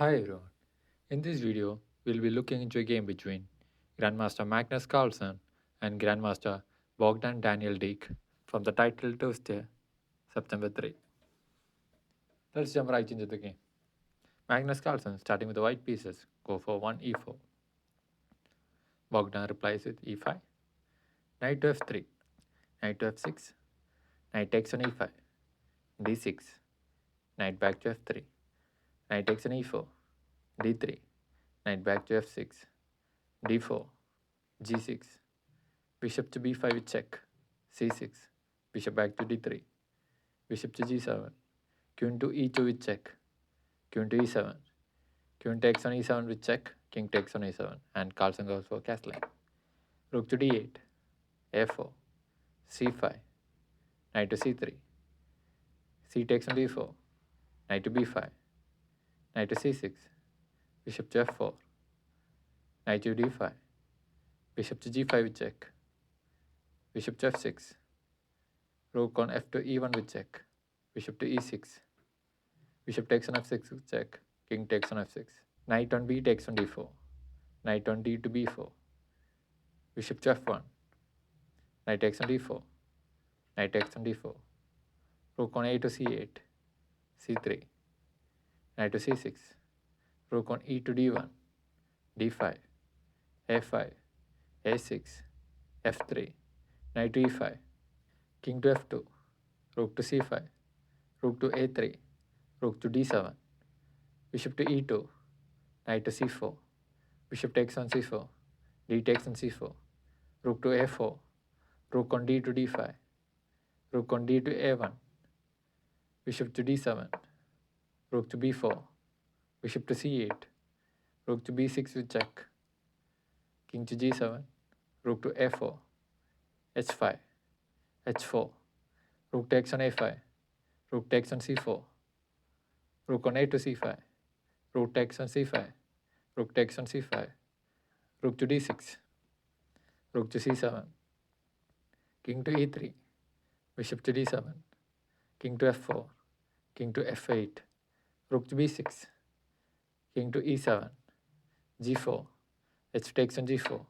Hi everyone. In this video, we'll be looking into a game between Grandmaster Magnus Carlsen and Grandmaster Bogdan Daniel Deac from the title Tuesday, September 3. Let's jump right into the game. Magnus Carlsen, starting with the white pieces, go for 1 e4. Bogdan replies with e5. Knight to f3. Knight to f6. Knight takes on e5. d6. Knight back to f3. Knight takes on e4. d3. Knight back to f6. d4. g6. Bishop to b5 with check. c6. Bishop back to d3. Bishop to g7. Queen to e2 with check. Queen to e7. Queen takes on e7 with check. King takes on e7. And Carlsen goes for castling. Rook to d8. a4. c5. Knight to c3. C takes on d4. Knight to b5. Knight to c6. Bishop to f4. Knight to d5. Bishop to g5 with check. Bishop to f6. Rook on f to e1 with check. Bishop to e6. Bishop takes on f6 with check. King takes on f6. Knight on b takes on d4. Knight on d to b4. Bishop to f1. Knight takes on d4. Knight takes on d4. Rook on a to c8. c3. Knight to c6. Rook on e to d1. d5. a5. a6. f3. Knight to e5. King to f2. Rook to c5. Rook to a3. Rook to d7. Bishop to e2. Knight to c4. Bishop takes on c4. D takes on c4. Rook to a4. Rook on d to d5. Rook on d to a1. Bishop to d7. Rook to b4. Bishop to c8. Rook to b6 with check. King to g7. Rook to a4. h5. h4. Rook takes on a5. Rook takes on c4. Rook on a to c5. Rook takes on c5. Rook takes on c5. Rook to d6. Rook to c7. King to e3. Bishop to d7. King to f4. King to f8. Rook to b6. King to e7. g4. H takes on g4.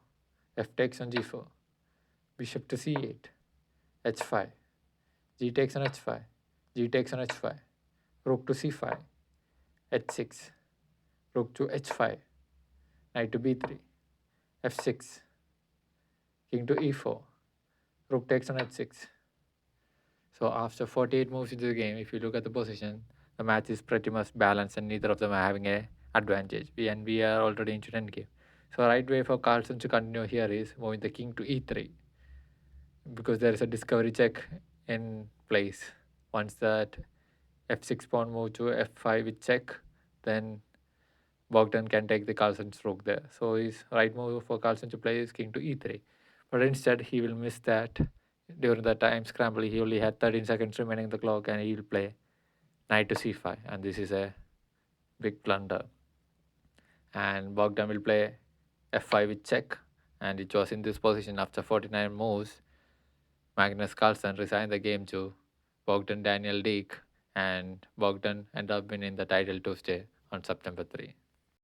F takes on g4. Bishop to c8. h5. G takes on h5. G takes on h5. Rook to c5. h6. Rook to h5. Knight to b3. f6. King to e4. Rook takes on h6. So after 48 moves into the game, if you look at the position, the match is pretty much balanced and neither of them are having a advantage. We are already into endgame. So right way for Carlsen to continue here is moving the king to e3 because there is a discovery check in place. Once that f6 pawn move to f5 with check, then Bogdan can take the Carlsen's rook there. So his right move for Carlsen to play is king to e3. But instead he will miss that. During the time scramble, he only had 13 seconds remaining in the clock and he will play knight to c5. And this is a big blunder. And Bogdan will play f5 with check. And it was in this position after 49 moves. Magnus Carlsen resigned the game to Bogdan Daniel Deac. And Bogdan ended up winning the title Tuesday on September 3.